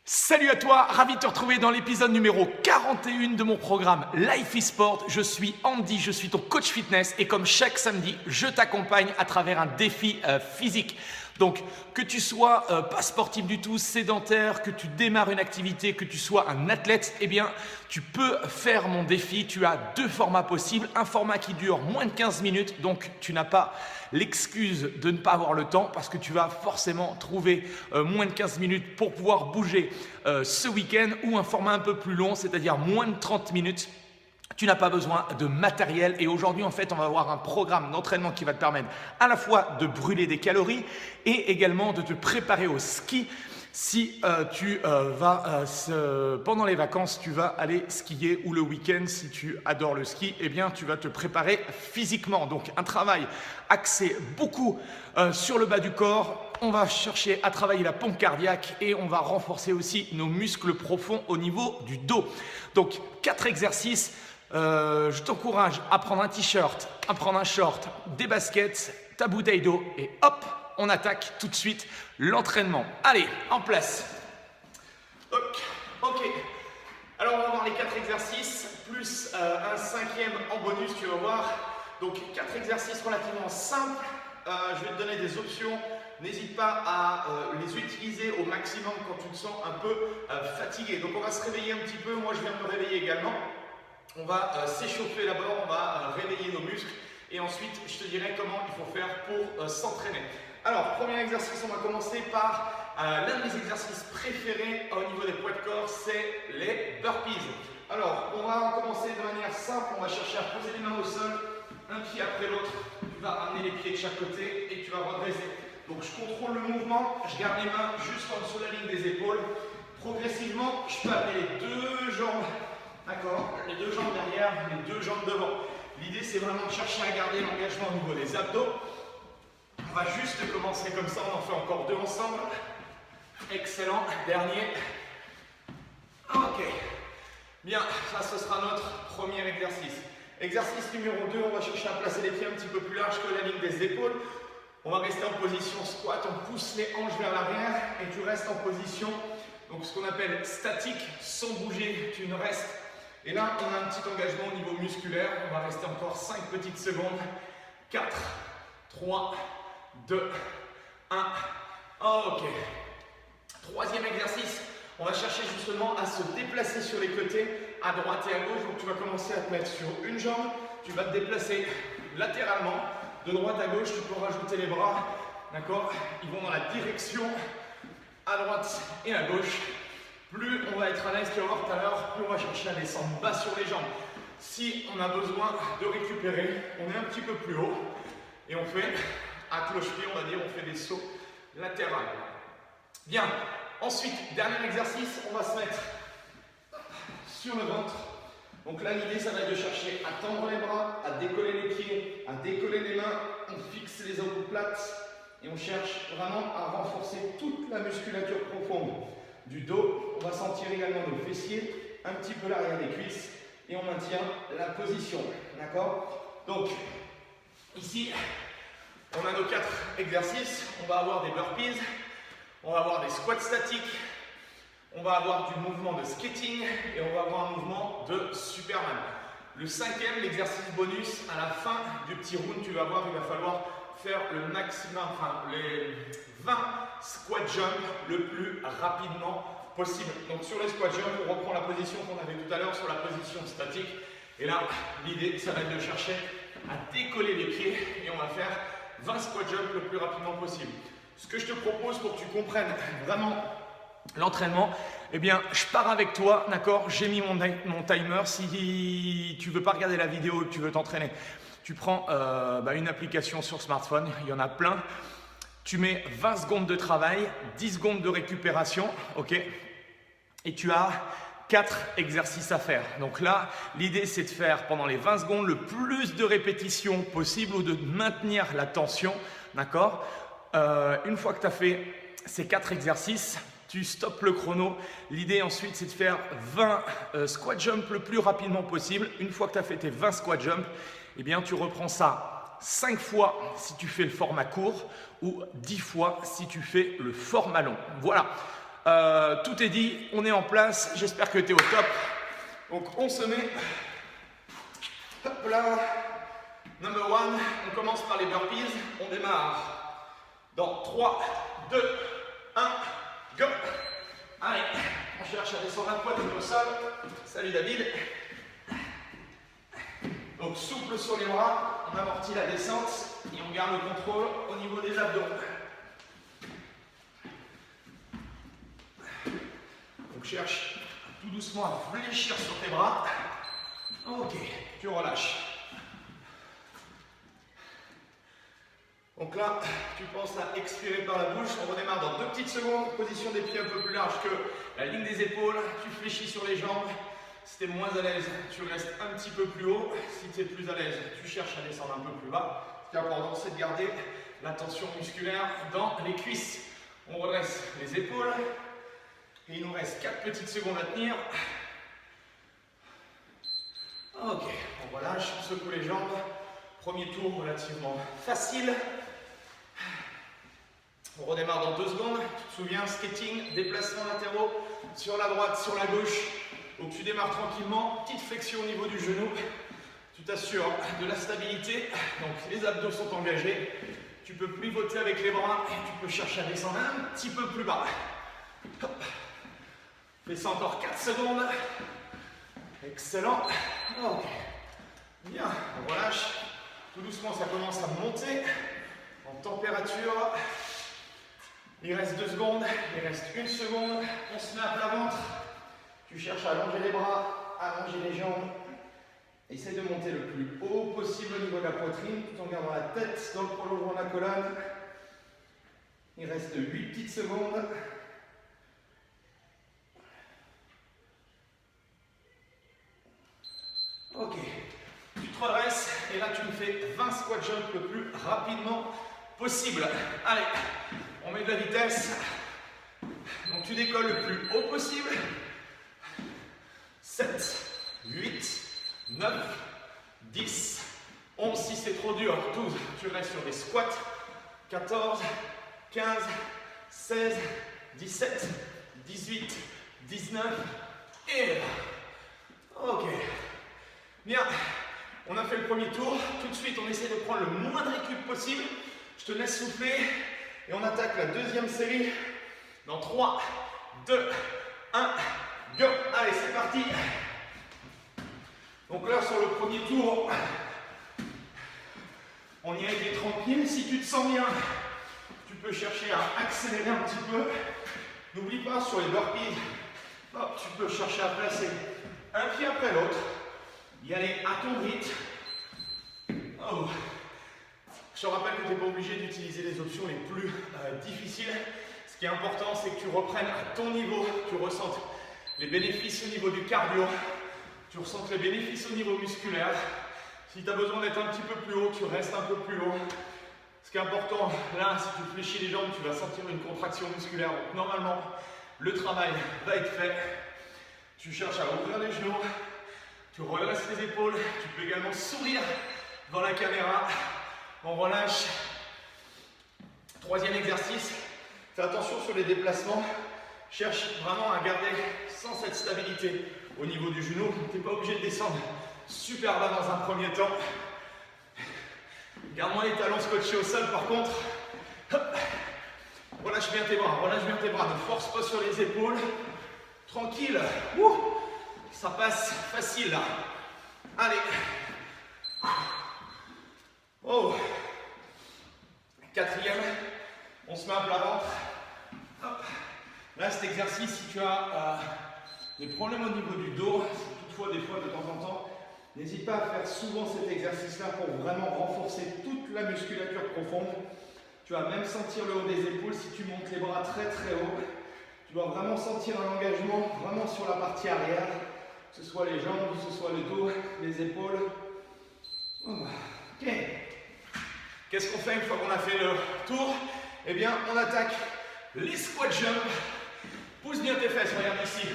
Salut à toi, ravi de te retrouver dans l'épisode numéro 41 de mon programme Life is Sport. Je suis Andy, je suis ton coach fitness et comme chaque samedi, je t'accompagne à travers un défi physique. Donc, que tu sois pas sportif du tout, sédentaire, que tu démarres une activité, que tu sois un athlète, eh bien, tu peux faire mon défi. Tu as deux formats possibles. Un format qui dure moins de 15 minutes, donc tu n'as pas l'excuse de ne pas avoir le temps parce que tu vas forcément trouver moins de 15 minutes pour pouvoir bouger ce week-end, ou un format un peu plus long, c'est-à-dire moins de 30 minutes. Tu n'as pas besoin de matériel et aujourd'hui en fait on va avoir un programme d'entraînement qui va te permettre à la fois de brûler des calories et également de te préparer au ski. Si pendant les vacances tu vas aller skier, ou le week-end si tu adores le ski, eh bien tu vas te préparer physiquement. Donc un travail axé beaucoup sur le bas du corps. On va chercher à travailler la pompe cardiaque et on va renforcer aussi nos muscles profonds au niveau du dos. Donc 4 exercices. Je t'encourage à prendre un t-shirt, à prendre un short, des baskets, ta bouteille d'eau et hop, on attaque tout de suite l'entraînement. Allez, en place. Ok. Alors on va voir les 4 exercices plus un cinquième en bonus, tu vas voir. Donc 4 exercices relativement simples. Je vais te donner des options. N'hésite pas à les utiliser au maximum quand tu te sens un peu fatigué. Donc on va se réveiller un petit peu. Moi je viens de me réveiller également. On va s'échauffer d'abord, on va réveiller nos muscles et ensuite je te dirai comment il faut faire pour s'entraîner. Alors, premier exercice, on va commencer par l'un de mes exercices préférés au niveau des poids de corps, c'est les burpees. Alors, on va commencer de manière simple, on va chercher à poser les mains au sol, un pied après l'autre, tu vas ramener les pieds de chaque côté et tu vas redresser. Donc, je contrôle le mouvement, je garde les mains juste en dessous de la ligne des épaules. Progressivement, je peux amener les deux jambes. D'accord, les deux jambes derrière, les deux jambes devant. L'idée, c'est vraiment de chercher à garder l'engagement au niveau des abdos. On va juste commencer comme ça, on en fait encore deux ensemble. Excellent, dernier. Ok, bien, ça ce sera notre premier exercice. Exercice numéro 2, on va chercher à placer les pieds un petit peu plus larges que la ligne des épaules. On va rester en position squat, on pousse les hanches vers l'arrière et tu restes en position, donc ce qu'on appelle statique, sans bouger, tu ne restes. Et là, on a un petit engagement au niveau musculaire. On va rester encore 5 petites secondes. 4, 3, 2, 1. Ok. Troisième exercice. On va chercher justement à se déplacer sur les côtés, à droite et à gauche. Donc, tu vas commencer à te mettre sur une jambe. Tu vas te déplacer latéralement, de droite à gauche. Tu peux rajouter les bras. D'accord? Ils vont dans la direction à droite et à gauche. Plus on va être à l'aise, tu vas voir tout à l'heure, plus on va chercher à descendre bas sur les jambes. Si on a besoin de récupérer, on est un petit peu plus haut et on fait à cloche-pied, on va dire, on fait des sauts latéraux. Bien, ensuite, dernier exercice, on va se mettre sur le ventre. Donc là, l'idée, ça va être de chercher à tendre les bras, à décoller les pieds, à décoller les mains. On fixe les omoplates et on cherche vraiment à renforcer toute la musculature profonde du dos. On va sentir également nos fessiers, un petit peu l'arrière des cuisses et on maintient la position. D'accord? Donc, ici, on a nos 4 exercices. On va avoir des burpees, on va avoir des squats statiques, on va avoir du mouvement de skating et on va avoir un mouvement de Superman. Le cinquième, l'exercice bonus, à la fin du petit round, tu vas voir, il va falloir faire le maximum, les 20 squat jump le plus rapidement possible. Donc sur les squat jump, on reprend la position qu'on avait tout à l'heure sur la position statique. Et là, l'idée, ça va être de chercher à décoller les pieds et on va faire 20 squat jump le plus rapidement possible. Ce que je te propose pour que tu comprennes vraiment l'entraînement, eh bien, je pars avec toi, d'accord? J'ai mis mon timer. Si tu ne veux pas regarder la vidéo et que tu veux t'entraîner, tu prends une application sur smartphone, il y en a plein. Tu mets 20 secondes de travail, 10 secondes de récupération, ok? Et tu as 4 exercices à faire. Donc là, l'idée c'est de faire pendant les 20 secondes le plus de répétitions possible ou de maintenir la tension, d'accord? Une fois que tu as fait ces 4 exercices, tu stoppes le chrono. L'idée ensuite c'est de faire 20 squat jump le plus rapidement possible. Une fois que tu as fait tes 20 squat jump, eh bien tu reprends ça 5 fois si tu fais le format court ou 10 fois si tu fais le format long. Voilà. Tout est dit, on est en place. J'espère que tu es au top. Donc on se met. Hop là. Number one, on commence par les burpees. On démarre dans 3, 2, 1, go. Allez, on cherche à descendre la poitrine au sol. Salut David. Donc souple sur les bras, on amortit la descente et on garde le contrôle au niveau des abdos. Donc cherche tout doucement à fléchir sur tes bras. Ok, tu relâches. Donc là, tu penses à expirer par la bouche. On redémarre dans 2 petites secondes. Position des pieds un peu plus large que la ligne des épaules. Tu fléchis sur les jambes. Si tu es moins à l'aise, tu restes un petit peu plus haut. Si tu es plus à l'aise, tu cherches à descendre un peu plus bas. Ce qui est important, c'est de garder la tension musculaire dans les cuisses. On redresse les épaules. Et il nous reste 4 petites secondes à tenir. Ok, on relâche, on secoue les jambes. Premier tour relativement facile. On redémarre dans 2 secondes. Tu te souviens, skating, déplacements latéraux sur la droite, sur la gauche. Donc tu démarres tranquillement, petite flexion au niveau du genou. Tu t'assures de la stabilité. Donc les abdos sont engagés. Tu peux pivoter avec les bras et tu peux chercher à descendre un petit peu plus bas. Hop. Fais ça encore 4 secondes. Excellent. Ok. Bien, on relâche. Tout doucement, ça commence à monter en température. Il reste 2 secondes, il reste 1 seconde. On se met à plat ventre. Tu cherches à allonger les bras, allonger les jambes. Essaye de monter le plus haut possible au niveau de la poitrine, tout en gardant la tête dans le prolongement de la colonne. Il reste 8 petites secondes. Ok. Tu te redresses et là tu me fais 20 squat jump le plus rapidement possible. Allez, on met de la vitesse. Donc tu décolles le plus haut possible. 7, 8, 9, 10, 11 si c'est trop dur, 12, tu restes sur des squats. 14, 15, 16, 17, 18, 19 et... Ok. Bien. On a fait le premier tour, tout de suite on essaie de prendre le moins de récup possible. Je te laisse souffler et on attaque la deuxième série dans 3, 2, 1, go. Allez, c'est parti. Donc là sur le premier tour, on y a été tranquille. Si tu te sens bien, tu peux chercher à accélérer un petit peu. N'oublie pas sur les burpees, hop, tu peux chercher à placer un pied après l'autre. Y aller à ton rythme. Oh. Je te rappelle que tu n'es pas obligé d'utiliser les options les plus difficiles. Ce qui est important, c'est que tu reprennes à ton niveau, tu ressentes les bénéfices au niveau du cardio, tu ressentes les bénéfices au niveau musculaire. Si tu as besoin d'être un petit peu plus haut, tu restes un peu plus haut. Ce qui est important, là, si tu fléchis les jambes, tu vas sentir une contraction musculaire. Donc normalement, le travail va être fait. Tu cherches à ouvrir les genoux. Tu redresses les épaules, tu peux également sourire dans la caméra. On relâche. 3e exercice. Fais attention sur les déplacements. Cherche vraiment à garder sans cette stabilité au niveau du genou. Tu n'es pas obligé de descendre super bas dans un premier temps. Garde-moi les talons scotchés au sol par contre. Hop. Relâche bien tes bras, relâche bien tes bras. Ne force pas sur les épaules. Tranquille. Ouh. Ça passe facile là. Allez. Oh. 4e. On se met à plat ventre. Hop. Là, cet exercice, si tu as des problèmes au niveau du dos, toutefois des fois de temps en temps, n'hésite pas à faire souvent cet exercice-là pour vraiment renforcer toute la musculature profonde. Tu vas même sentir le haut des épaules si tu montes les bras très très haut. Tu vas vraiment sentir un engagement vraiment sur la partie arrière. Que ce soit les jambes, que ce soit le dos, les épaules. Ok. Qu'est-ce qu'on fait une fois qu'on a fait le tour? Eh bien, on attaque les squat jump. Pousse bien tes fesses, regarde ici.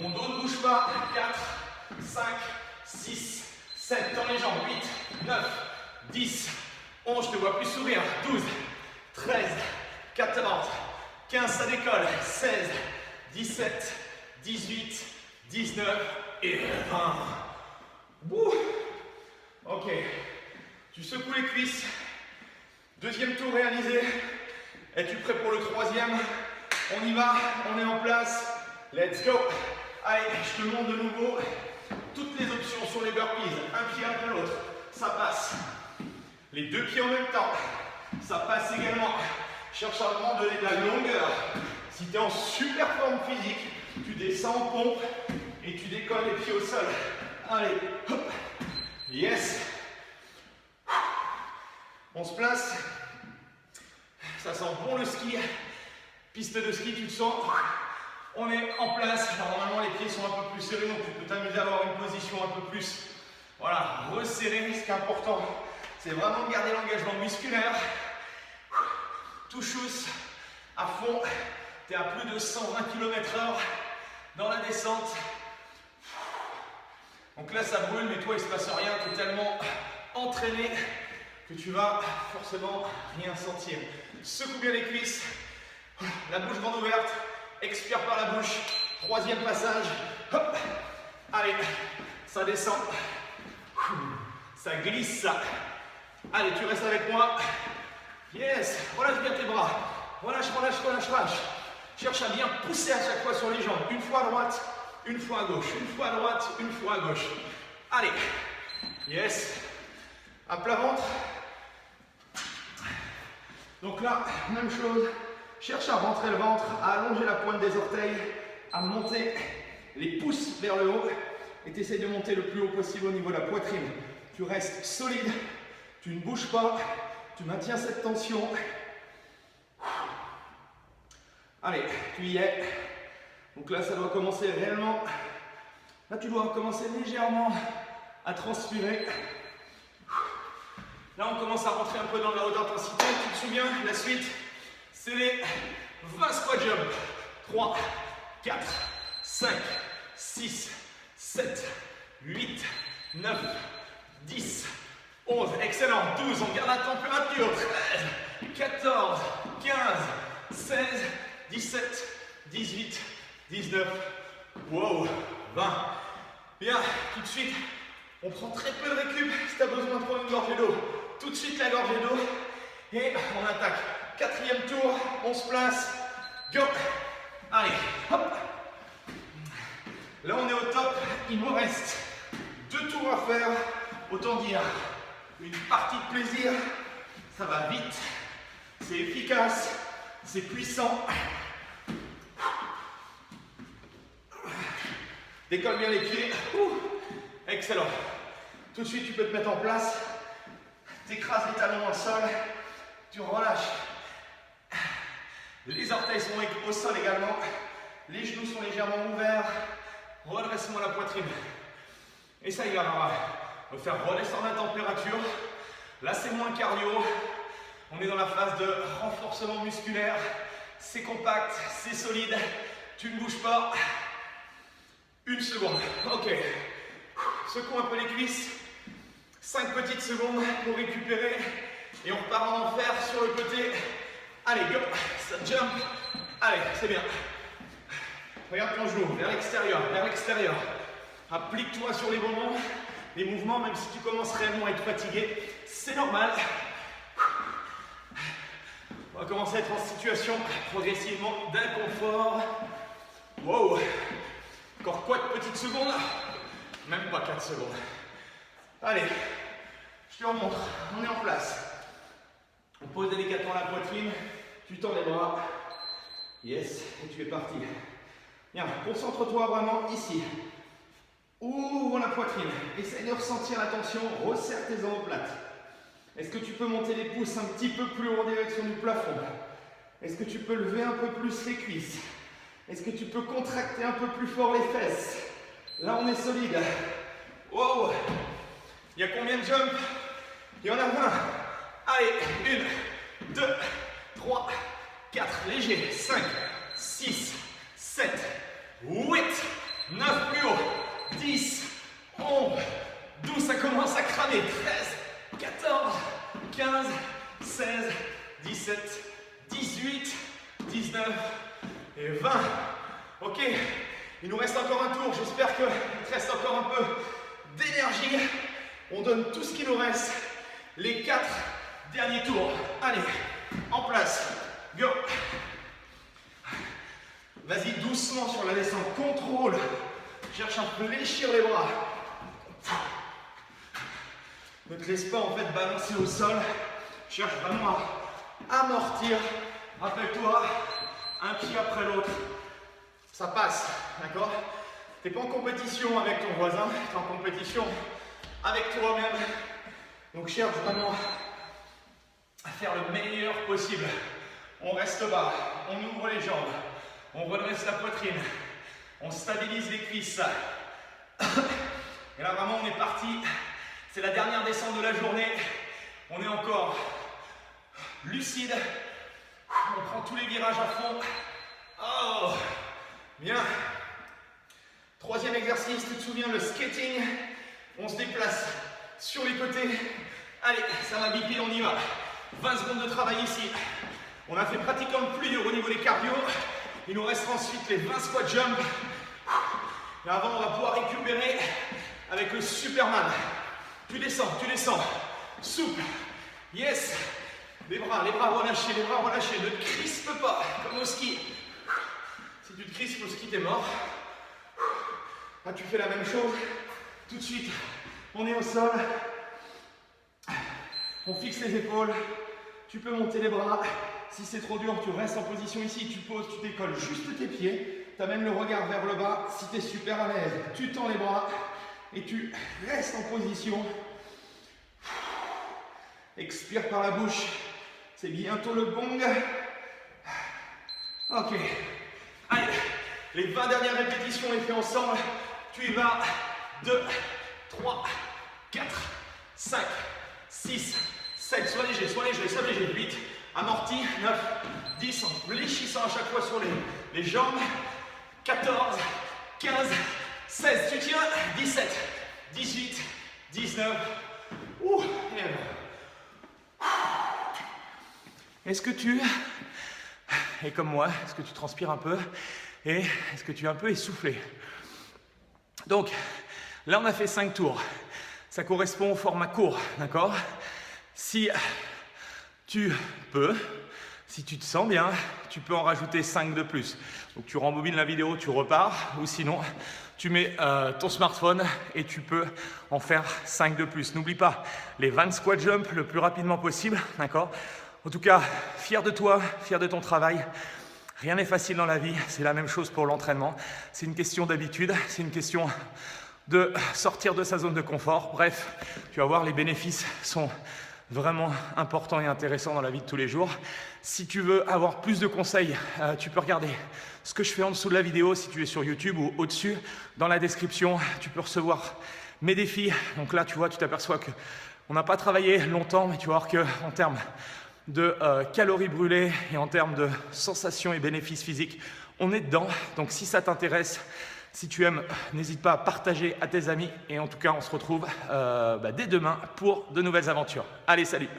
Mon dos ne bouge pas. 4, 5, 6, 7, tends les jambes. 8, 9, 10, 11, je te vois plus sourire. 12, 13, 14, 15, ça décolle. 16, 17, 18, 19 et 20. Bouh. Ok, tu secoues les cuisses. Deuxième tour réalisé. Es-tu prêt pour le troisième? On y va, on est en place. Let's go. Allez, je te montre de nouveau toutes les options sur les burpees. Un pied après l'autre, ça passe. Les deux pieds en même temps, ça passe également. Cherche à vraiment donner de la longueur. Si tu es en super forme physique, tu descends en pompe et tu décolles les pieds au sol. Allez, hop. Yes. On se place. Ça sent bon le ski. Piste de ski, tu te sens. On est en place. Alors, normalement, les pieds sont un peu plus serrés, donc tu peux t'amuser à avoir une position un peu plus, voilà, resserrée. Ce qui est important, c'est vraiment de garder l'engagement musculaire. Touche à fond. Tu es à plus de 120 km/h dans la descente. Donc là, ça brûle, mais toi, il ne se passe rien. Tu es tellement entraîné que tu vas forcément rien sentir. Secoue bien les cuisses. La bouche grande ouverte. Expire par la bouche. Troisième passage. Hop. Allez, ça descend. Ça glisse, ça. Allez, tu restes avec moi. Yes. Relâche bien tes bras. Relâche, relâche, relâche, relâche. Cherche à bien pousser à chaque fois sur les jambes. Une fois à droite, une fois à gauche. Une fois à droite, une fois à gauche. Allez. Yes. À plat ventre. Donc là, même chose. Cherche à rentrer le ventre, à allonger la pointe des orteils, à monter les pouces vers le haut. Et tu essaies de monter le plus haut possible au niveau de la poitrine. Tu restes solide. Tu ne bouges pas. Tu maintiens cette tension. Allez, tu y es. Donc là, ça doit commencer réellement. Là, tu dois commencer légèrement à transpirer. Là, on commence à rentrer un peu dans la haute intensité. Tu te souviens, la suite, c'est les 20 squat jump. 3, 4, 5, 6, 7, 8, 9, 10, 11. Excellent. 12, on garde la température. 13, 14, 15, 16, 17, 18, 19, wow, 20. Bien, tout de suite, on prend très peu de récup si tu as besoin de prendre une gorgée d'eau. Tout de suite la gorgée d'eau et on attaque. Quatrième tour, on se place. Go. Allez, hop. Là, on est au top. Il nous reste 2 tours à faire. Autant dire une partie de plaisir. Ça va vite. C'est efficace. C'est puissant. Décolle bien les pieds. Excellent. Tout de suite, tu peux te mettre en place. Tu écrases les talons dans le sol. Tu relâches. Les orteils sont au sol également. Les genoux sont légèrement ouverts. Redresse-moi la poitrine. Et ça y va. On va faire redescendre la température. Là, c'est moins cardio. On est dans la phase de renforcement musculaire. C'est compact, c'est solide. Tu ne bouges pas. 1 seconde. Ok. Secoue un peu les cuisses. 5 petites secondes pour récupérer. Et on repart en enfer sur le côté. Allez, go. Ça jump. Allez, c'est bien. Regarde ton genou vers l'extérieur, vers l'extérieur. Applique-toi sur les mouvements, même si tu commences réellement à être fatigué. C'est normal. On va commencer à être en situation progressivement d'inconfort. Wow. Encore quoi de petites secondes? Même pas 4 secondes. Allez, je te remontre. On est en place. On pose délicatement la poitrine. Tu tends les bras. Yes, et tu es parti. Bien, concentre-toi vraiment ici. Ouvre la poitrine. Essaye de ressentir la tension. Resserre tes omoplates. Est-ce que tu peux monter les pouces un petit peu plus haut en direction du plafond? Est-ce que tu peux lever un peu plus les cuisses? Est-ce que tu peux contracter un peu plus fort les fesses? Là, on est solide. Wow! Il y a combien de jumps? Il y en a 20. Allez, 1, 2, 3, 4, léger, 5, 6, 7, 8, 9 plus haut, 10, 11, 12, ça commence à cramer, 13, 14, 15, 16, 17, 18, 19 et 20. Ok, Il nous reste encore un tour. J'espère qu'il te reste encore un peu d'énergie. On donne tout ce qu'il nous reste. Les 4 derniers tours. Allez, en place. Go. Vas-y doucement sur la descente. Contrôle. Cherche à fléchir les bras. Ne te laisse pas en fait balancer au sol. Cherche vraiment à amortir. Rappelle-toi, un pied après l'autre. Ça passe, d'accord? Tu n'es pas en compétition avec ton voisin, tu es en compétition avec toi-même. Donc cherche vraiment à faire le meilleur possible. On reste bas, on ouvre les jambes, on redresse la poitrine, on stabilise les cuisses. Et là vraiment on est parti. C'est la dernière descente de la journée. On est encore lucide. On prend tous les virages à fond. Oh, bien. Troisième exercice, tu te souviens, le skating. On se déplace sur les côtés. Allez, ça va biper, on y va. 20 secondes de travail ici. On a fait pratiquement le plus dur au niveau des cardio. Il nous restera ensuite les 20 squat jump. Et avant, on va pouvoir récupérer avec le Superman. Tu descends, souple, yes, les bras relâchés, ne te crispe pas, comme au ski. Si tu te crispes au ski, t'es mort. Là, tu fais la même chose, tout de suite, on est au sol, on fixe les épaules, tu peux monter les bras. Si c'est trop dur, tu restes en position ici, tu poses, tu décolles juste tes pieds, tu amènes le regard vers le bas. Si tu es super à l'aise, tu tends les bras. Et tu restes en position. Expire par la bouche. C'est bientôt le bong. Ok. Allez, les 20 dernières répétitions, on les fait ensemble. Tu y vas. 2, 3, 4, 5, 6, 7. Sois léger, sois léger. 8, amorti. 9, 10, en fléchissant à chaque fois sur les jambes. 14, 15, 16, tu tiens, 17, 18, 19, Est-ce que tu es comme moi? Est-ce que tu transpires un peu? Et est-ce que tu es un peu essoufflé? Donc, là on a fait 5 tours. Ça correspond au format court, d'accord? Si tu peux, si tu te sens bien, tu peux en rajouter 5 de plus. Donc tu rembobines la vidéo, tu repars, ou sinon tu mets ton smartphone et tu peux en faire 5 de plus. N'oublie pas les 20 squat jump le plus rapidement possible, d'accord? En tout cas, fier de toi, fier de ton travail. Rien n'est facile dans la vie, c'est la même chose pour l'entraînement. C'est une question d'habitude, c'est une question de sortir de sa zone de confort. Bref, tu vas voir, les bénéfices sont vraiment important et intéressant dans la vie de tous les jours. Si tu veux avoir plus de conseils, tu peux regarder ce que je fais en dessous de la vidéo si tu es sur YouTube, ou au-dessus dans la description. Tu peux recevoir mes défis. Donc là, tu vois, tu t'aperçois qu'on n'a pas travaillé longtemps, mais tu vas voir qu'en termes de calories brûlées et en termes de sensations et bénéfices physiques, on est dedans. Donc si ça t'intéresse, si tu aimes, n'hésite pas à partager à tes amis. Et en tout cas, on se retrouve dès demain pour de nouvelles aventures. Allez, salut!